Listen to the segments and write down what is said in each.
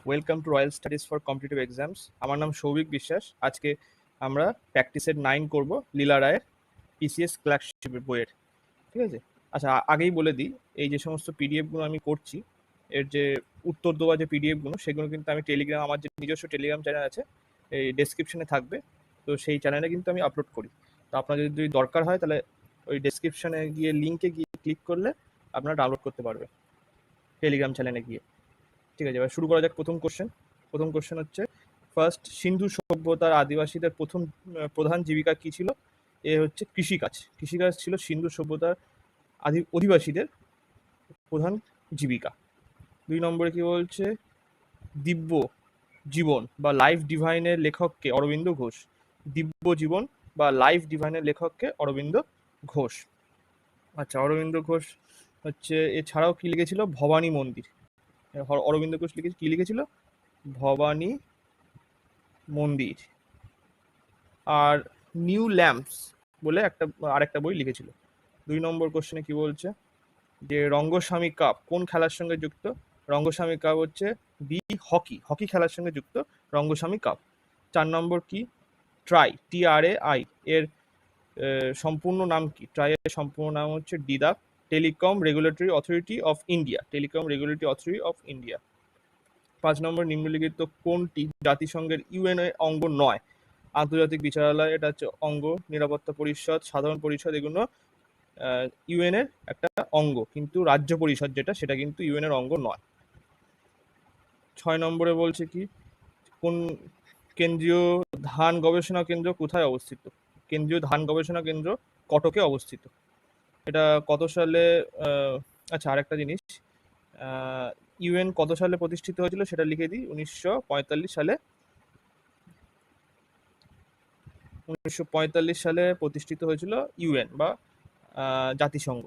Welcome to royal studies for competitive exams. আমার নাম সৌভিক বিশ্বাস। আজকে আমরা প্র্যাকটিসের 9 করব লীলা রায়ের পিসিএস ক্লার্কশিপের বইয়ের। ঠিক আছে, আচ্ছা আগেই বলে দিই, এই যে সমস্ত পিডিএফগুলো আমি করছি, এর যে উত্তর দেওয়া যে পিডিএফগুলো, সেগুলো কিন্তু আমি টেলিগ্রাম, আমার যে নিজস্ব টেলিগ্রাম চ্যানেল আছে, এই ডেসক্রিপশনে থাকবে, তো সেই চ্যানেলে কিন্তু আমি আপলোড করি। তো আপনার যদি দরকার হয় তাহলে ওই ডেসক্রিপশনে গিয়ে লিঙ্কে গিয়ে ক্লিক করলে আপনারা ডাউনলোড করতে পারবে টেলিগ্রাম চ্যানেলে গিয়ে। ঠিক আছে, এবার শুরু করা যাক। প্রথম কোশ্চেন হচ্ছে, ফার্স্ট সিন্ধু সভ্যতার আদিবাসীদের প্রথম প্রধান জীবিকা কি ছিল? এ হচ্ছে কৃষিকাজ ছিল সিন্ধু সভ্যতার অধিবাসীদের প্রধান জীবিকা। 2 নম্বরে কি বলছে, দিব্য জীবন বা লাইফ ডিভাইনের লেখককে? অরবিন্দ ঘোষ। দিব্য জীবন বা লাইফ ডিভাইনের লেখককে? অরবিন্দ ঘোষ। আচ্ছা, অরবিন্দ ঘোষ হচ্ছে, এছাড়াও কি লিখেছিল? ভবানী মন্দির। অরবিন্দ ঘোষ কি লিখেছিল? ভবানী মন্দির। আর নিউ ল্যাম্পস বলে আরেকটা বই লিখেছিল। 2 নম্বর কোশ্চেনে কি বলছে, যে রঙ্গস্বামী কাপ কোন খেলার সঙ্গে যুক্ত? রঙ্গস্বামী কাপ হচ্ছে হকি খেলার সঙ্গে যুক্ত রঙ্গস্বামী কাপ। 4 নম্বর কি, TRAI এর সম্পূর্ণ নাম কি? ট্রাই এর সম্পূর্ণ নাম হচ্ছে ডিদা, telecom regulatory authority of India. 5 নম্বর, নিম্নলিখিত কোনটি জাতিসংঘের ইউএন এর অঙ্গ নয়? আন্তর্জাতিক বিচারালয়, এটা হচ্ছে অঙ্গ। নিরাপত্তা পরিষদ, সাধারণ পরিষদ, এগুলো ইউএন এর একটা অঙ্গ, কিন্তু রাজ্য পরিষদ সেটা কিন্তু ইউএন এর অঙ্গ নয়। 6 নম্বরে বলছে কি, কোন কেন্দ্রীয় ধান গবেষণা কেন্দ্র কোথায় অবস্থিত? কেন্দ্রীয় ধান গবেষণা কেন্দ্র কটকে অবস্থিত। এটা কত সালে? আচ্ছা, আরেকটা জিনিস, ইউএন কত সালে প্রতিষ্ঠিত হয়েছিল সেটা লিখে দিই। 1945 সালে। 1945 সালে প্রতিষ্ঠিত হয়েছিল ইউএন বা জাতিসংঘ।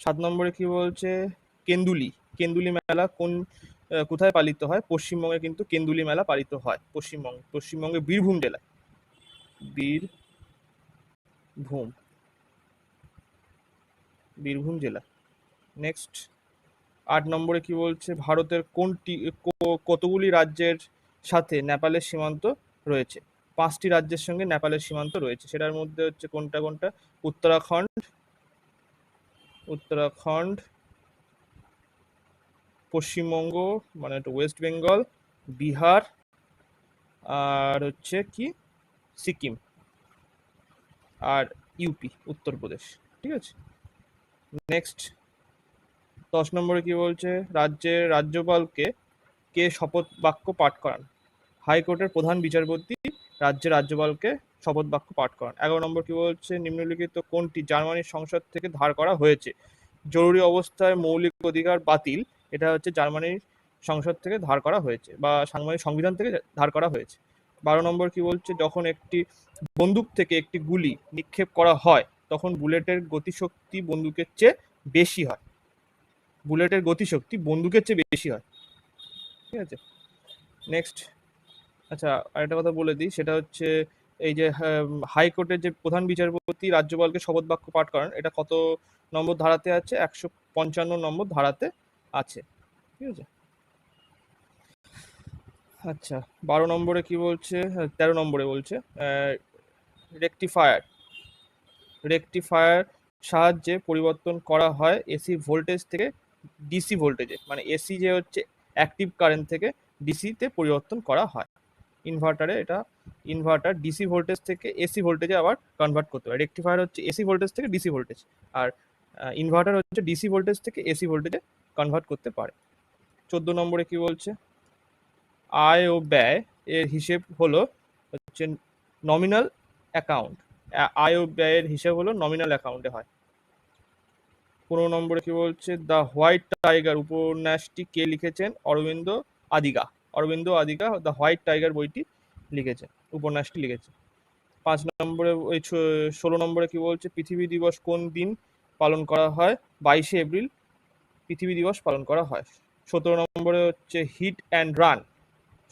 7 নম্বরে কি বলছে, কেন্দুলি মেলা কোথায় পালিত হয়? পশ্চিমবঙ্গে কিন্তু কেন্দুলি মেলা পালিত হয়। পশ্চিমবঙ্গে বীরভূম জেলায়। বীরভূম জেলা। নেক্সট, 8 নম্বরে কি বলছে, ভারতের কতগুলি রাজ্যের সাথে নেপালের সীমান্ত রয়েছে? 5টি রাজ্যের সঙ্গে নেপালের সীমান্ত রয়েছে। সেটার মধ্যে হচ্ছে কোনটা? উত্তরাখণ্ড, পশ্চিমবঙ্গ মানে ওয়েস্ট বেঙ্গল, বিহার, আর হচ্ছে কি সিকিম, আর ইউপি উত্তরপ্রদেশ। ঠিক আছে, নেক্সট 10 নম্বরে কি বলছে, রাজ্যপালকে কে শপথ বাক্য পাঠ করান? হাইকোর্টের প্রধান বিচারপতি রাজ্যপালকে শপথ বাক্য পাঠ করান। 11 নম্বর কি বলছে, নিম্নলিখিত কোনটি জার্মানির সংসদ থেকে ধার করা হয়েছে? জরুরি অবস্থায় মৌলিক অধিকার বাতিল, এটা হচ্ছে জার্মানির সংসদ থেকে ধার করা হয়েছে বা সংবিধান থেকে ধার করা হয়েছে। 12 নম্বর কি বলছে, যখন একটি বন্দুক থেকে একটি গুলি নিক্ষেপ করা হয় তখন বুলেটের গতিশক্তি বন্দুকের চেয়ে বেশি হয়। ঠিক আছে, নেক্সট। আচ্ছা, আরেকটা কথা বলে দিই, সেটা হচ্ছে এই যে হাইকোর্টের যে প্রধান বিচারপতি রাজ্যপালকে শপথ বাক্য পাঠ করেন, এটা কত নম্বর ধারাতে আছে? 155 নম্বর ধারাতে আছে। ঠিক আছে, আচ্ছা 12 নম্বরে কি বলছে, 13 নম্বরে বলছে, রেকটিফায়ার সাহায্যে পরিবর্তন করা হয় এসি ভোল্টেজ থেকে ডিসি ভোল্টেজে, মানে এসি যে হচ্ছে অ্যাক্টিভ কারেন্ট থেকে ডিসিতে পরিবর্তন করা হয়। ইনভার্টার ডিসি ভোল্টেজ থেকে এসি ভোল্টেজে আবার কনভার্ট করতে পারে। রেকটিফায়ার হচ্ছে এসি ভোল্টেজ থেকে ডিসি ভোল্টেজ, আর ইনভার্টার হচ্ছে ডিসি ভোল্টেজ থেকে এসি ভোল্টেজে কনভার্ট করতে পারে। 14 নম্বরে কি বলছে, আয় ও ব্যয় এর হিসেব হলো হচ্ছে নমিনাল অ্যাকাউন্ট। আয় ও ব্যয়ের হিসেব হলো নমিনাল অ্যাকাউন্টে হয়। 15 নম্বরে কি বলছে, দ্য হোয়াইট টাইগার উপন্যাসটি কে লিখেছেন? Aravind Adiga the white tiger বইটি উপন্যাসটি লিখেছে। 5 নম্বরে 16 নম্বরে কি বলছে, পৃথিবী দিবস কোন দিন পালন করা হয়? 22শে এপ্রিল পৃথিবী দিবস পালন করা হয়। 17 নম্বরে হচ্ছে, হিট অ্যান্ড রান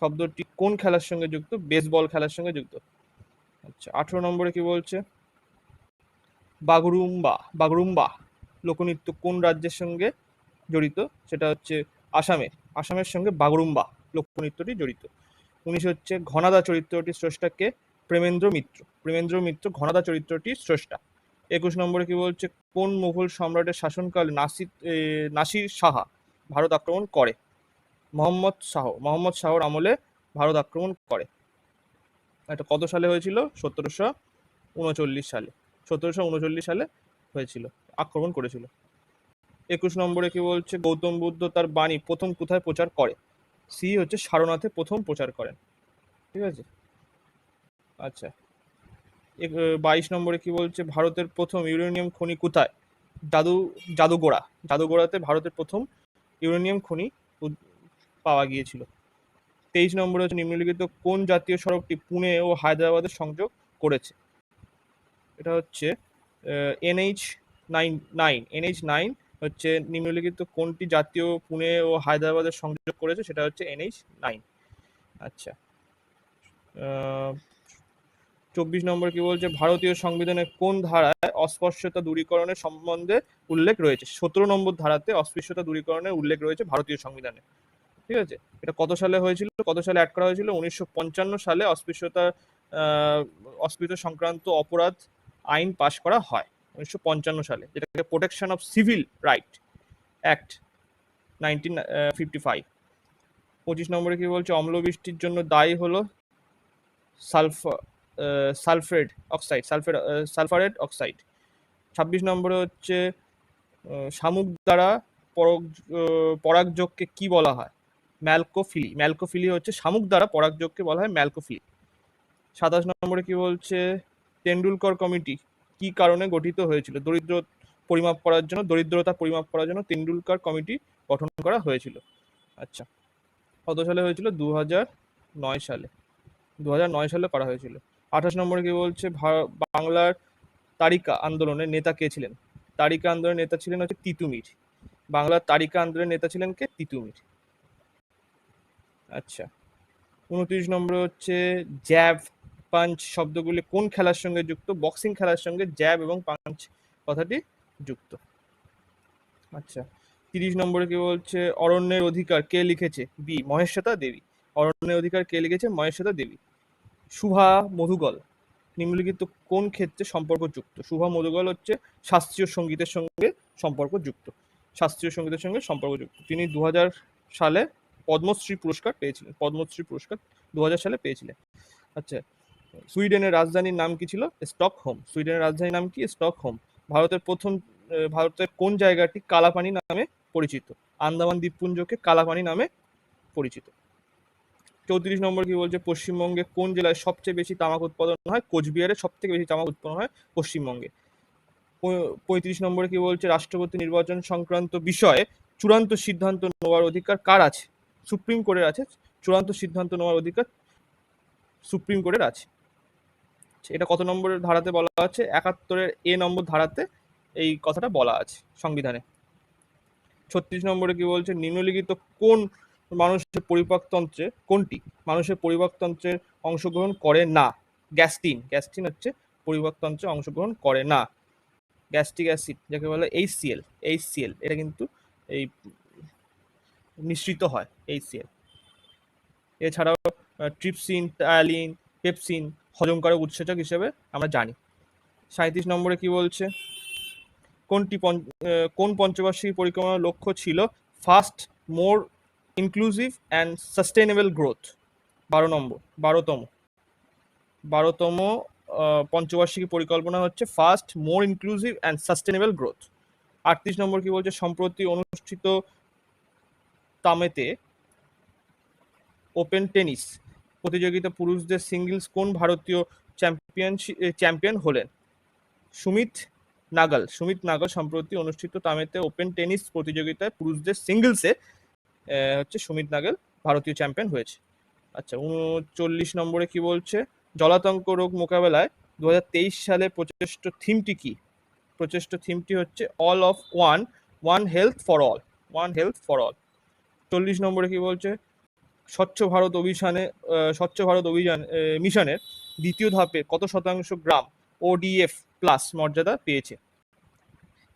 শব্দটি কোন খেলার সঙ্গে যুক্ত? বেসবল খেলার সঙ্গে যুক্ত। আচ্ছা, 18 নম্বরে কি বলছে, বাগরুম্বা লোকনৃত্য কোন রাজ্যের সঙ্গে জড়িত? সেটা হচ্ছে আসামের। আসামের সঙ্গে বাগরুম্বা লোকনৃত্যটি জড়িত। 19 হচ্ছে ঘনাদা চরিত্রটির স্রষ্টাকে প্রেমেন্দ্র মিত্র ঘনাদা চরিত্রটির স্রষ্টা। 21 নম্বরে কি বলছে, কোন মুঘল সম্রাটের শাসনকালে নাসির শাহ ভারত আক্রমণ করে? মোহাম্মদ শাহর আমলে ভারত আক্রমণ করে। এটা কত সালে হয়েছিল? 1739 সালে। 1739 সালে হয়েছিল, আক্রমণ করেছিল। 21 নম্বরে কি বলছে, গৌতম বুদ্ধ তার বাণী প্রথম কোথায় প্রচার করে? সি হচ্ছে সারনাথে প্রথম প্রচার করেন। ঠিক আছে, আচ্ছা। 22 নম্বরে কি বলছে, ভারতের প্রথম ইউরেনিয়াম খনি কোথায়? জাদুগোড়াতে ভারতের প্রথম ইউরেনিয়াম খনি পাওয়া গিয়েছিল। 23 নম্বরে হচ্ছে, নিম্নলিখিত কোন জাতীয় সড়কটি পুনে ও হায়দ্রাবাদের সংযোগ করেছে? এটা হচ্ছে NH9 হচ্ছে নিম্নলিখিত কোনটি জাতীয় পুনে ও হায়দ্রাবাদের সংযোগ করেছে? সেটা হচ্ছে NH9। আচ্ছা, 24 নম্বর কি বলছে, ভারতীয় সংবিধানের কোন ধারায় অস্পৃশ্যতা দূরীকরণের সম্বন্ধে উল্লেখ রয়েছে? 17 নম্বর ধারাতে অস্পৃশ্যতা দূরীকরণের উল্লেখ রয়েছে ভারতীয় সংবিধানে। ঠিক আছে, এটা কত সালে হয়েছিল, কত সালে অ্যাড করা হয়েছিল? 1955 সালে অস্পৃশ্য সংক্রান্ত অপরাধ আইন পাশ করা হয় 1955 সালে, যেটাকে protection of civil right act 1955। 25 নম্বরে কি বলছে, অম্লবৃষ্টির জন্য দায়ী হলো সালফারেট অক্সাইড। 26 নম্বরে হচ্ছে, শামুক দ্বারা পরাগযোগকে কি বলা হয়? ম্যালকোফিলি হচ্ছে শামুক দ্বারা পরাগযোগকে বলা হয় ম্যালকোফিলি। 27 নম্বরে কি বলছে, তেন্ডুলকর কমিটি কি কারণে গঠিত হয়েছিল? দরিদ্রতা পরিমাপ করার জন্য তেন্ডুলকর কমিটি গঠন করা হয়েছিল। আচ্ছা, কত সালে হয়েছিল? 2009 সালে। 2009 সালে করা হয়েছিল। 28 নম্বরে কি বলছে, বাংলার তারিকা আন্দোলনের নেতা কে ছিলেন? তারিকা আন্দোলনের নেতা ছিলেন হচ্ছে তিতুমির। বাংলার তারিকা আন্দোলনের নেতা ছিলেন কে? তিতুমির। আচ্ছা, 29 নম্বরে হচ্ছে, জ্যাব পাঞ্চ শব্দগুলি কোন খেলার সঙ্গে যুক্ত? বক্সিং খেলার সঙ্গে জ্যাব এবং পাঞ্চ কথাটি যুক্ত। আচ্ছা, 30 নম্বরে কি বলছে, অরণ্যের অধিকার কে লিখেছে? বি মহেশ্বেতা দেবী। অরণ্যের অধিকার কে লিখেছে? মহেশ্বেতা দেবী। শুভা মধুগল নিম্নলিখিত কোন ক্ষেত্রে সম্পর্কযুক্ত? শুভা মধুগল হচ্ছে শাস্ত্রীয় সঙ্গীতের সঙ্গে সম্পর্কযুক্ত। তিনি 2000 সালে পদ্মশ্রী পুরস্কার পেয়েছিলেন। 2000 সালে পেয়েছিলেন। আচ্ছা, সুইডেনের রাজধানীর নাম কি ছিল? স্টকহোম। সুইডেনের রাজধানীর নাম কি? স্টকহোম। ভারতের কোন জায়গাটি কালাপানি নামে পরিচিত? আন্দামান দ্বীপপুঞ্জকে কালাপানি নামে পরিচিত। 34 নম্বর কি বলছে, পশ্চিমবঙ্গে কোন জেলায় সবচেয়ে বেশি তামাক উৎপাদন হয়? কোচবিহারে সব থেকে বেশি তামাক উৎপাদন হয় পশ্চিমবঙ্গে। 35 নম্বরে কি বলছে, রাষ্ট্রপতি নির্বাচন সংক্রান্ত বিষয়ে চূড়ান্ত সিদ্ধান্ত নেওয়ার অধিকার কার আছে? সুপ্রিম কোর্টের আছে। চূড়ান্ত সিদ্ধান্ত নেওয়ার অধিকার সুপ্রিম কোর্টের আছে। এটা কত নম্বরের ধারাতে বলা আছে? 71-এর A নম্বর ধারাতে এই কথাটা বলা আছে সংবিধানে। 36 নম্বরে কি বলছে, নিম্নলিখিত কোন কোনটি মানুষের পরিপাকতন্ত্রের অংশগ্রহণ করে না? গ্যাস্ট্রিন হচ্ছে পরিপাকতন্ত্রে অংশগ্রহণ করে না। গ্যাস্ট্রিক অ্যাসিড যাকে বলে HCl, এটা কিন্তু এই নিঃসৃত হয় HCl। এছাড়াও ট্রিপসিন, টায়ালিন, পেপসিন হজমকারক উৎসেচক হিসেবে আমরা জানি। 37 নম্বরে কি বলছে, কোন পঞ্চবার্ষিকী পরিকল্পনার লক্ষ্য ছিল fast, more inclusive and sustainable growth? 12তম পঞ্চবার্ষিকী পরিকল্পনা হচ্ছে fast, more inclusive and sustainable growth. 38 নম্বর কি বলছে, সম্প্রতি অনুষ্ঠিত তামেতে ওপেন টেনিস প্রতিযোগিতা পুরুষদের সিঙ্গলস কোন ভারতীয় চ্যাম্পিয়ন হলেন? সুমিত নাগাল সম্প্রতি অনুষ্ঠিত তামেতে ওপেন টেনিস প্রতিযোগিতায় পুরুষদের সিঙ্গলসে হচ্ছে সুমিত নাগাল ভারতীয় চ্যাম্পিয়ন হয়েছে। আচ্ছা, 39 নম্বরে কি বলছে, জলাতঙ্ক রোগ মোকাবেলায় 2023 সালে প্রচেষ্ট থিমটি কি? প্রচেষ্ট থিমটি হচ্ছে all of one health for all. 40 নম্বরে কি বলছে, স্বচ্ছ ভারত মিশনের দ্বিতীয় ধাপে কত শতাংশ গ্রাম ODF প্লাস মর্যাদা পেয়েছে?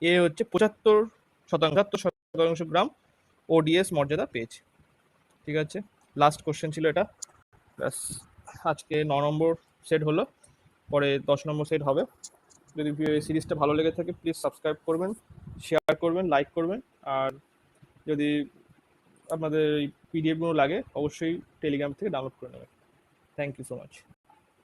এ হচ্ছে 75% গ্রাম ODS মর্যাদা পেয়েছে। ঠিক আছে, লাস্ট কোশ্চেন ছিল এটা। ব্যাস, আজকে 9 নম্বর সেট হলো, পরে 10 নম্বর সেট হবে। যদি সিরিজটা ভালো লেগে থাকে প্লিজ সাবস্ক্রাইব করবেন, শেয়ার করবেন, লাইক করবেন। আর যদি আপনাদের এই পিডিএফগুলো লাগে অবশ্যই টেলিগ্রাম থেকে ডাউনলোড করে নেবেন। Thank you so much.